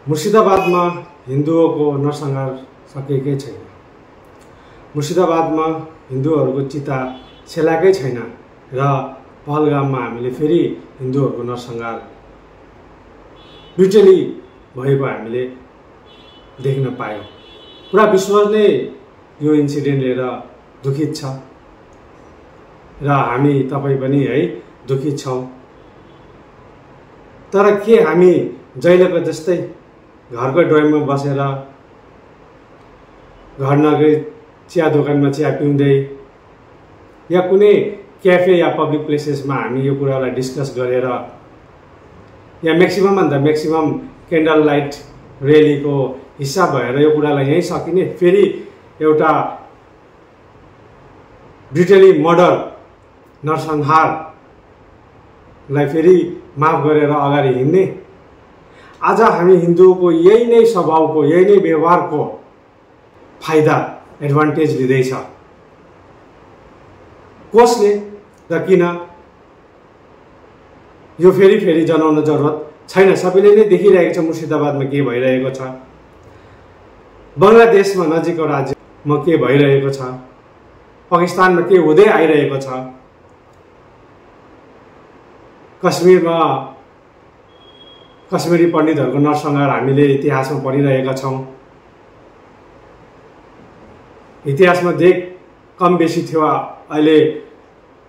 मुर्शिदाबादमा हिन्दुहरूको नरसंहार सकेकै छैन। मुर्शिदाबादमा हिन्दुहरूको चिता सेलाकै छैन र पहलगाममा हामीले फेरि हिन्दुहरूको नरसंहार ब्रुटली भएको हामीले देख्न पायौँ। पुरा विश्व नै यो इन्सिडेन्ट लिएर दुखित छ र हामी तपाईँ पनि है दुखित छौँ। तर के हामी जहिलेको जस्तै घरको ड्रइङमा बसेर घर नगई चिया दोकानमा चिया पिउँदै या कुनै क्याफे या पब्लिक प्लेसेसमा हामी यो कुरालाई डिस्कस गरेर या म्याक्सिमम भन्दा म्याक्सिमम क्यान्डल लाइट रेलीको हिस्सा भएर यो कुरालाई यहीँ सकिने, फेरि एउटा ब्रुटली मर्डर नरसंहारलाई फेरि माफ गरेर अगाडि हिँड्ने। आज हामी हिन्दूको यही नै स्वभावको यही नै व्यवहारको फाइदा एडभान्टेज लिँदैछ। कसले र किन यो फेरि जनाउन जरुरत छैन। सबैले नै देखिरहेको छ मुर्शिदाबादमा के भइरहेको छ, बङ्गलादेशमा नजिकको राज्यमा के भइरहेको छ, पाकिस्तानमा के हुँदै आइरहेको छ, कश्मीरमा कश्मीरी पण्डितहरूको नरसंहार हामीले इतिहासमा पढिरहेका छौँ। इतिहासमा कम बेसी थियो, अहिले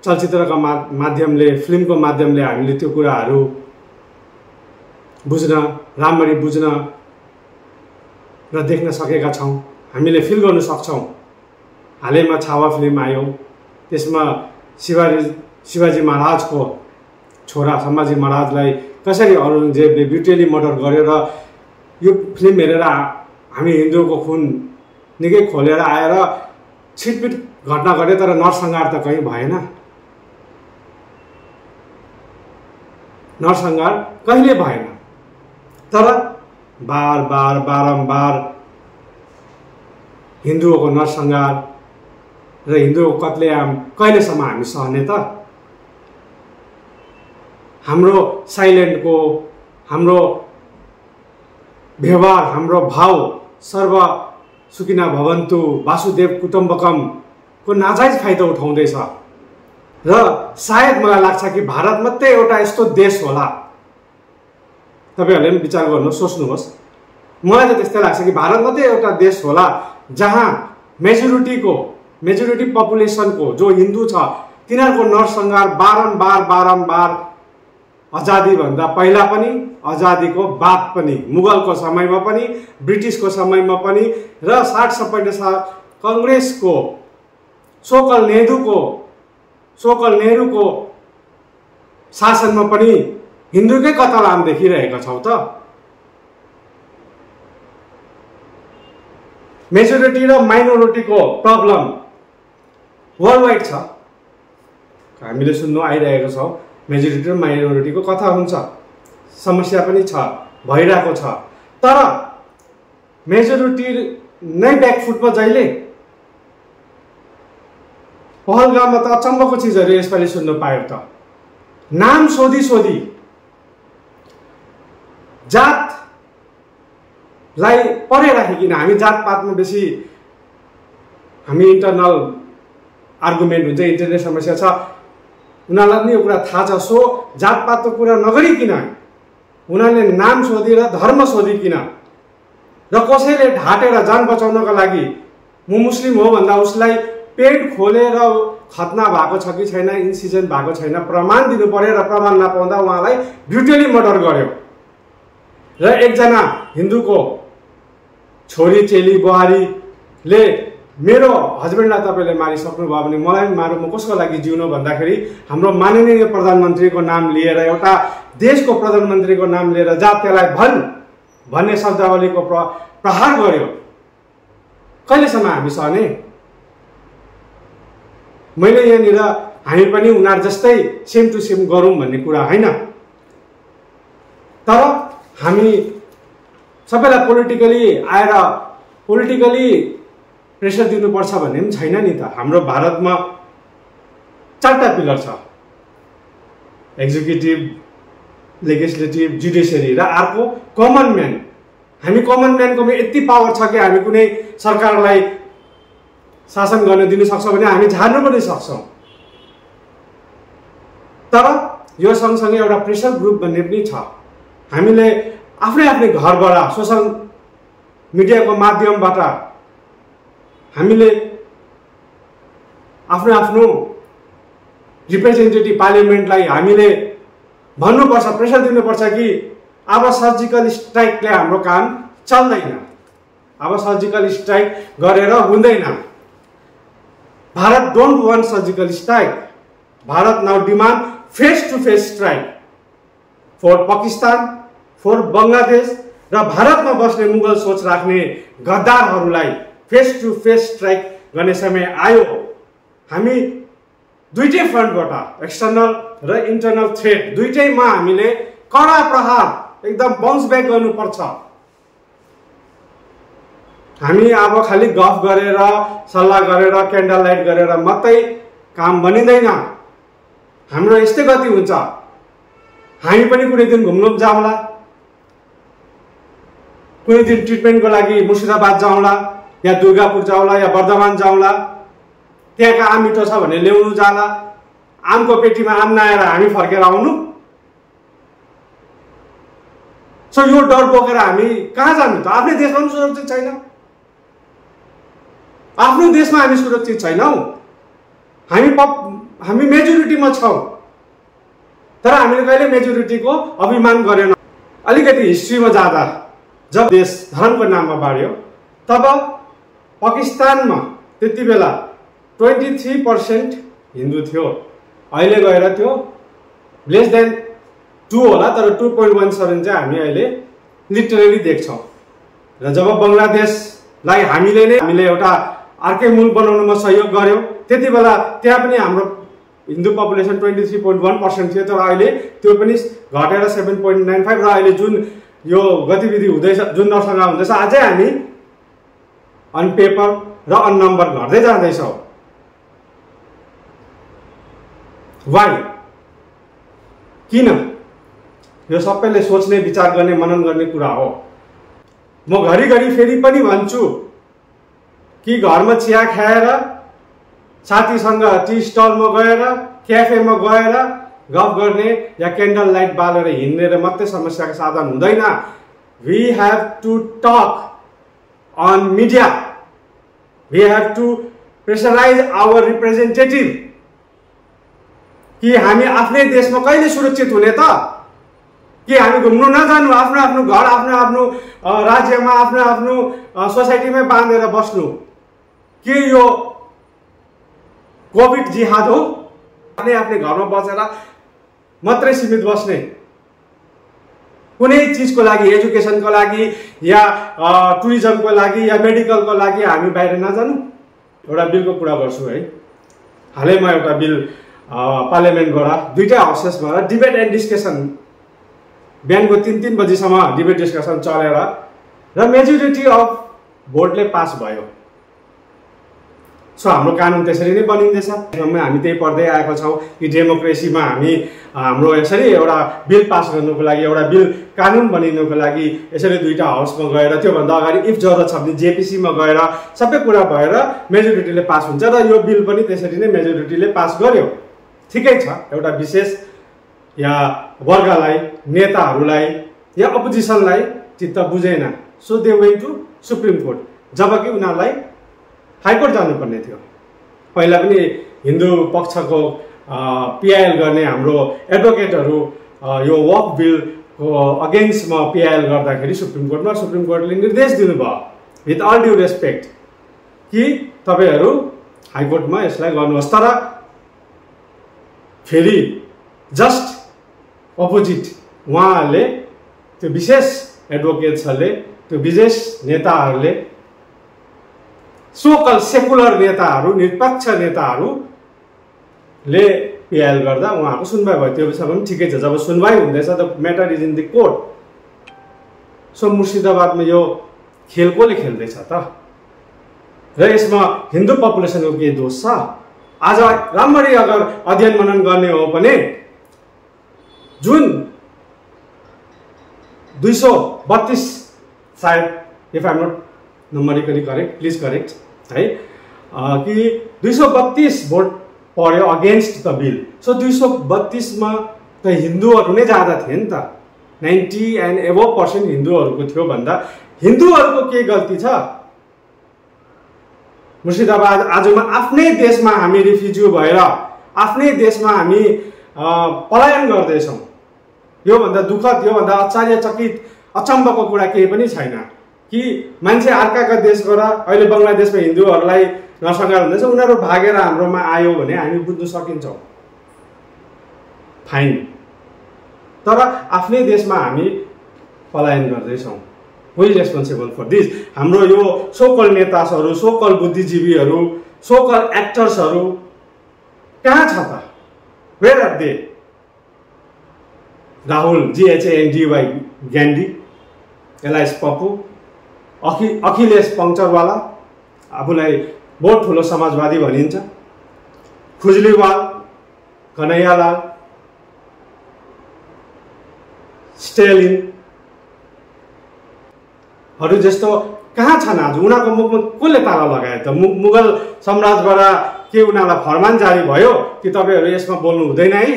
चलचित्रका माध्यमले फिल्मको माध्यमले हामीले त्यो कुराहरू बुझ्न राम्ररी बुझ्न र देख्न सकेका छौँ। हामीले फिल गर्न सक्छौँ। हालैमा छावा फिल्म आयो, त्यसमा शिवाजी महाराजको छोरा सम्भाजी महाराजलाई कसरी औरङ्गजेबले ब्रुटली मर्डर गरेर यो फिल्म हेरेर हामी हिन्दूको खुन निकै खोलेर आएर छिटपिट घटना घटे, तर नरसंहार त कहीँ भएन। नरसंहार कहिले भएन। तर बारम्बार हिन्दूहरूको नरसंहार र हिन्दूको कत्लेआम कहिलेसम्म हामी सहने त? हाम्रो साइलेन्टको, हाम्रो व्यवहार, हाम्रो भाव सर्व सुखिना भवन्तु वासुदेव कुटुम्बकम को नाजायज फाइदा उठाउँदैछ। र सायद मलाई लाग्छ कि भारत मात्रै एउटा यस्तो देश होला, तपाईहरुले पनि विचार गर्नु सोच्नुहोस्, मलाई त त्यस्तै लाग्छ कि भारत मात्रै एउटा देश होला जहाँ मेजोरिटी पपुलेसनको जो हिन्दू छ तिनीहरूको नरसंहार बारम्बार आजादी भन्दा पहिला पनि, आजादीको बाद पनि, मुगलको समयमा पनि, ब्रिटिसको समयमा पनि र 60-70 साल कांग्रेसको सोकल नेहरूको शासनमा पनि हिन्दूकै कतल आम देखिरहेका छौँ त। मेजोरिटी र माइनोरिटीको प्रब्लम वर्ल्ड वाइड छ, हामीले सुन्नु आइरहेको छौँ। मेजोरिटी र माइनोरिटीको कथा हुन्छ, समस्या पनि छ, भइरहेको छ। तर मेजोरिटी नै ब्याकफुटमा जहिले पहलगाममा त अचम्मको चिजहरू यसपालि सुन्न पायो त। नाम सोधी जातलाई परे राखिकन हामी जातपातमा बेसी हामी इन्टरनल आर्गुमेन्ट हुन्छ, इन्टरनल समस्या छ, उनीहरूलाई पनि यो कुरा थाहा छ। सो जातपातको कुरा नगरिकन उनीहरूले नाम सोधी र धर्म सोधिकन र कसैले ढाँटेर जान बचाउनका लागि म मुस्लिम हो भन्दा उसलाई पेट खोलेर खतना भएको छ कि छैन, इन्सिजन भएको छैन, प्रमाण दिनु पर्यो र प्रमाण नपाउँदा उहाँलाई ब्रुटली मर्डर गर्यो। र एकजना हिन्दूको छोरी चेली बुहारीले मेरो हस्बेन्डलाई तपाईँले मारिसक्नुभयो भने मलाई मारौँ, म कसको लागि जिउनु भन्दाखेरि हाम्रो माननीय प्रधानमन्त्रीको नाम लिएर, एउटा देशको प्रधानमन्त्रीको नाम लिएर जात्यलाई भन्ने शब्दावलीको प्रहार गर्यो। कहिलेसम्म हामी सहने? मैले यहाँनिर हामी पनि उनीहरू जस्तै सेम टु सेम गरौँ भन्ने कुरा होइन, तर हामी सबैलाई पोलिटिकली प्रेसर दिनुपर्छ भन्ने पनि छैन नि त। हाम्रो भारतमा 4टा पिलर छ, एक्जिक्युटिभ, लेजिस्लेटिभ, जुडिसियरी र अर्को कमन म्यान हामी कमन म्यानको यति पावर छ कि हामी कुनै सरकारलाई शासन गर्न दिन सक्छौँ भने हामी झार्नु पनि सक्छौँ। तर यो सँगसँगै एउटा प्रेसर ग्रुप भन्ने पनि छ। हामीले आफ्नै आफ्नै घरबाट सोशल मिडियाको माध्यमबाट हामीले आफ्नो आफ्नो रिप्रेजेन्टेटिभ पार्लियामेन्टलाई हामीले भन्नुपर्छ, प्रेसर दिनुपर्छ कि अब सर्जिकल स्ट्राइकले हाम्रो काम चल्दैन, अब सर्जिकल स्ट्राइक गरेर हुँदैन। Bharat don't want surgical strike. Bharat now demand face to face strike for Pakistan, for Bangladesh र भारतमा बस्ने मुगल सोच राख्ने गद्दारहरूलाई फेस टु फेस स्ट्राइक गर्ने समय आयो। हामी दुईटै फ्रन्टबाट एक्सटर्नल र इन्टरनल थ्रेट दुईटैमा हामीले कडा प्रहार एकदम बाउन्स ब्याक गर्नुपर्छ। हामी अब खालि गफ गरेर सल्लाह गरेर क्यान्डल लाइट गरेर मात्रै काम बनिँदैन। हाम्रो यस्तै गति हुन्छ। हामी पनि कुनै दिन घुम्न जाउँला, कुनै दिन ट्रिटमेन्टको लागि मुर्शिदाबाद जाउँला या दुर्गापुर जाउँला या बर्धमान जाउँला, त्यहाँका आम मिठो छ भने ल्याउनु जाला, आमको पेटीमा आम नआएर हामी फर्केर आउनु। सो यो डर बोकेर हामी कहाँ जानु त? आफ्नै देशमा पनि सुरक्षित छैन, आफ्नो देशमा हामी सुरक्षित छैनौँ। हामी मेजोरिटीमा छौँ तर हामीले कहिले मेजोरिटीको अभिमान गरेन। अलिकति हिस्ट्रीमा जाँदा जब देश धर्मको नाममा बाड्यो तब पाकिस्तानमा त्यति बेला 23% हिन्दू थियो। अहिले गएर त्यो लेस देन 2 होला, तर 2.17 चाहिँ हामी अहिले लिटरली देख्छौँ। र जब बङ्गलादेशलाई हामीले एउटा अर्कै मुल्क बनाउनमा सहयोग गर्यो त्यति बेला त्यहाँ पनि हाम्रो हिन्दू पपुलेसन 23.1% थियो, तर अहिले त्यो पनि घटेर 7.95 र अहिले जुन यो गतिविधि हुँदैछ, जुन नरसंहार हुँदैछ, अझै हामी अन पेपर र अन नम्बर घट्दै जाँदैछौँ। वाइ? किन? यो सबैले सोच्ने विचार गर्ने मनन गर्ने कुरा हो। म घरिघरि फेरि पनि भन्छु कि घरमा चिया खाएर साथीसँग टी स्टलमा गएर क्याफेमा गएर गफ गर्ने या क्यान्डल लाइट बालेर हिँडेर मात्रै समस्याको समाधान हुँदैन। We have to talk on media, we have to pressurise our representative कि हामी आफ्नै देशमा कहिले सुरक्षित हुने त? कि हामी घुम्नु नजानु, आफ्नो आफ्नो घर, आफ्नो आफ्नो राज्यमा, आफ्नो आफ्नो सोसाइटीमै बाँधेर बस्नु? के यो कोभिड जिहाद हो? आफ्नै आफ्नै घरमा बसेर मात्रै सीमित बस्ने? कुनै चिजको लागि, एजुकेसनको लागि या टुरिज्मको लागि या मेडिकलको लागि हामी बाहिर नजानु? एउटा बिलको कुरा गर्छु है। हालैमा एउटा बिल पार्लियामेन्टबाट दुईटै हाउसेसबाट डिबेट एन्ड डिस्कसन, बिहानको 3-3 बजीसम्म डिबेट डिस्कसन चलेर र मेजोरिटी अफ भोटले पास भयो। सो हाम्रो कानुन त्यसरी नै बनिँदैछ। हामी त्यही पढ्दै आएको छौँ कि डेमोक्रेसीमा हाम्रो यसरी एउटा बिल पास गर्नुको लागि, एउटा बिल कानुन बनिनुको लागि यसरी दुईटा हाउसमा गएर, त्योभन्दा अगाडि इफ जरुरत छ भने जेपिसीमा गएर सबै कुरा भएर मेजोरिटीले पास हुन्छ र यो बिल पनि त्यसरी नै मेजोरिटीले पास गर्यो। ठिकै छ, एउटा विशेष या वर्गलाई, नेताहरूलाई या अपोजिसनलाई चित्त बुझेन, so they went to supreme court, जबकि उनीहरूलाई हाइकोर्ट जानुपर्ने थियो। पहिला पनि हिन्दू पक्षको पिआइएल गर्ने हाम्रो एडभोकेटहरू यो वक बिलको अगेन्स्टमा पिआइएल गर्दाखेरि सुप्रिम कोर्टले निर्देश दिनुभयो विथ अल ड्यू रेस्पेक्ट कि तपाईँहरू हाइकोर्टमा यसलाई गर्नुहोस्। तर फेरि जस्ट अपोजिट उहाँहरूले, त्यो विशेष एडभोकेट्सहरूले, त्यो विशेष नेताहरूले, सोकल सेकुलर नेताहरू, निष्पक्ष नेताहरूले पिआइएल गर्दा उहाँको सुनवाई भयो। त्यो विषयमा पनि ठिकै छ। जब सुनवाई हुँदैछ the matter is in the court. So मुर्शिदाबादमा यो खेल कसले खेल्दैछ त? र यसमा हिन्दू पपुलेसनको के दोष छ? आज राम्ररी अगर अध्ययन मनन गर्ने हो भने जुन 232 सायद if I am not numerically correct, please correct है, कि 232 भोट पर्यो अगेन्स्ट द बिल। सो 232 मा त हिन्दूहरू नै ज्यादा थिए नि त, 90 एन्ड एबोभ% हिन्दूहरूको थियो भन्दा हिन्दूहरूको के गल्ती छ? मुर्शिदाबाद आजमा आफ्नै देशमा हामी रिफ्युजी भएर आफ्नै देशमा हामी पलायन गर्दैछौँ। योभन्दा दुःखद, योभन्दा आश्चर्यचकित अचम्मको कुरा केही पनि छैन कि मान्छे अर्काका देशबाट अहिले बङ्गलादेशमा हिन्दूहरूलाई नरसंहार हुँदैछ, उनीहरू भागेर हाम्रोमा आयो भने हामी बुझ्न सकिन्छौँ, फाइन। तर आफ्नै देशमा हामी पलायन गर्दैछौँ। We responsible for this. हाम्रो यो सोकल नेताहरू, सोकल बुद्धिजीवीहरू, सोकल एक्टर्सहरू कहाँ छ त? Where are they? Rahul GHANDY Gandhi, alias Pappu, Akhilesh पङ्चरवाला, आफूलाई बहुत ठुलो समाजवादी भनिन्छ, खुजलीवाल, कन्हैयालाल, स्टेलिन हरू जस्तो कहाँ छन् आज? उनीहरूको मुखमा कसले ताला लगायो त? मुगल साम्राज्यबाट के उनीहरूलाई फरमान जारी भयो कि तपाईँहरू यसमा बोल्नु हुँदैन है?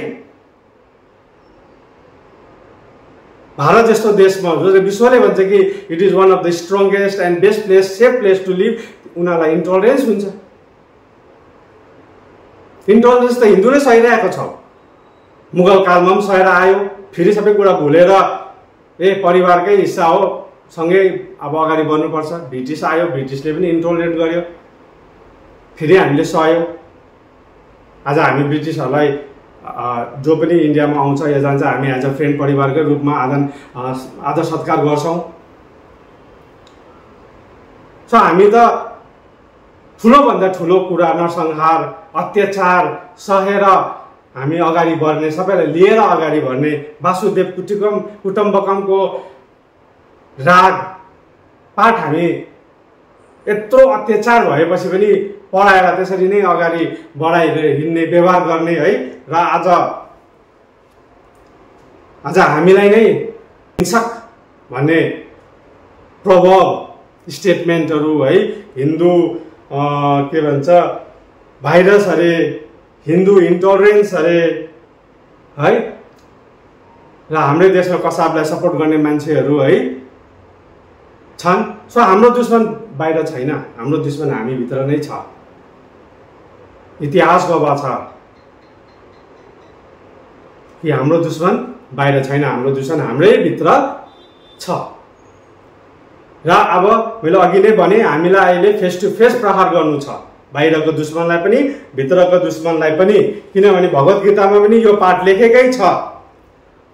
भारत जस्तो देशमा जो विश्वले भन्छ कि it is one of the strongest and best place, safe place to live, उनीहरूलाई इन्टोलरेन्स हुन्छ। इन्टोलरेन्स त हिन्दूले सहिरहेको छ, मुगल कालमा पनि सहेर आयो, फेरि सबै कुरा भुलेर परिवारकै हिस्सा हो, सँगै अब अगाडि बढ्नुपर्छ। ब्रिटिस आयो, ब्रिटिसले पनि इन्टोलरेन्ट गर्यो, फेरि हामीले सहयो। आज हामी ब्रिटिसहरूलाई जो पनि इन्डियामा आउँछ या जान्छ, हामी एज अ फ्रेन्ड परिवारकै रूपमा आदर सत्कार गर्छौँ। सो हामी त ठुलोभन्दा ठुलो कुरा, नरसंहार, अत्याचार सहेर हामी अगाडि बढ्ने, सबैलाई लिएर अगाडि बढ्ने, वासुदेव कुटुम्बकमको राग पाठ हामी यत्रो अत्याचार भएपछि पनि पढाएर त्यसरी नै अगाडि बढाएर हिँड्ने, व्यवहार गर्ने है। र आज हामीलाई नै हिंसक भन्ने प्रभाव स्टेटमेन्टहरू है, हिन्दू के भन्छ भाइरस अरे, हिन्दू इन्टोलरेन्स अरे है, र हाम्रै देशमा कसाबलाई सपोर्ट गर्ने मान्छेहरू है छन्। सो हाम्रो दुश्मन बाहिर छैन, हाम्रो दुश्मन हामीभित्र नै छ। इतिहास गवाह छ कि हाम्रो दुश्मन बाहिर छैन, हाम्रो दुश्मन हाम्रै भित्र छ। र अब मैले अघि नै भने, हामीलाई अहिले फेस टु फेस प्रहार गर्नु छ, बाहिरको दुश्मनलाई पनि भित्रको दुश्मनलाई पनि। किनभने भगवत गीतामा पनि यो पाठ लेखेकै छ,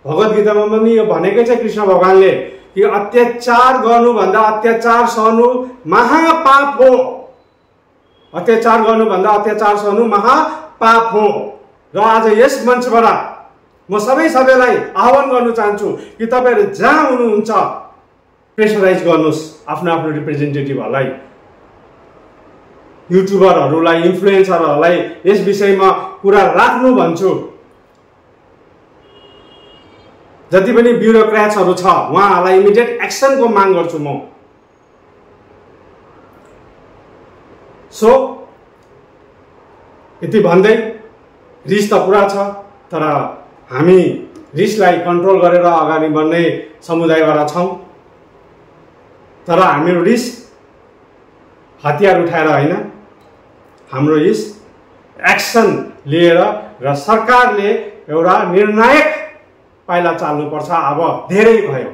भगवत गीतामा पनि यो भनेकै छ कृष्ण भगवानले कि अत्याचार गर्नुभन्दा अत्याचार सहनु महापाप हो, अत्याचार गर्नुभन्दा अत्याचार सहनु महापाप हो। र आज यस मञ्चबाट म सबैलाई आह्वान गर्न चाहन्छु कि तपाईँहरू जहाँ हुनुहुन्छ प्रेसराइज गर्नुहोस् आफ्नो आफ्नो रिप्रेजेन्टेटिभहरूलाई, युट्युबरहरूलाई, इन्फ्लुएन्सरहरूलाई यस विषयमा कुरा राख्नु भन्छु। जति पनि ब्युरोक्रेट्सहरू छ उहाँहरूलाई इमिडिएट एक्सनको माग गर्छु म। सो यति भन्दै, रिस त पुरा छ, तर हामी रिसलाई कन्ट्रोल गरेर अगाडि बढ्ने समुदायबाट छौँ। तर हाम्रो रिस हतियार उठाएर होइन, हाम्रो रिस एक्सन लिएर, र सरकारले एउटा निर्णायक पाइला चाल्नुपर्छ। अब धेरै भयो।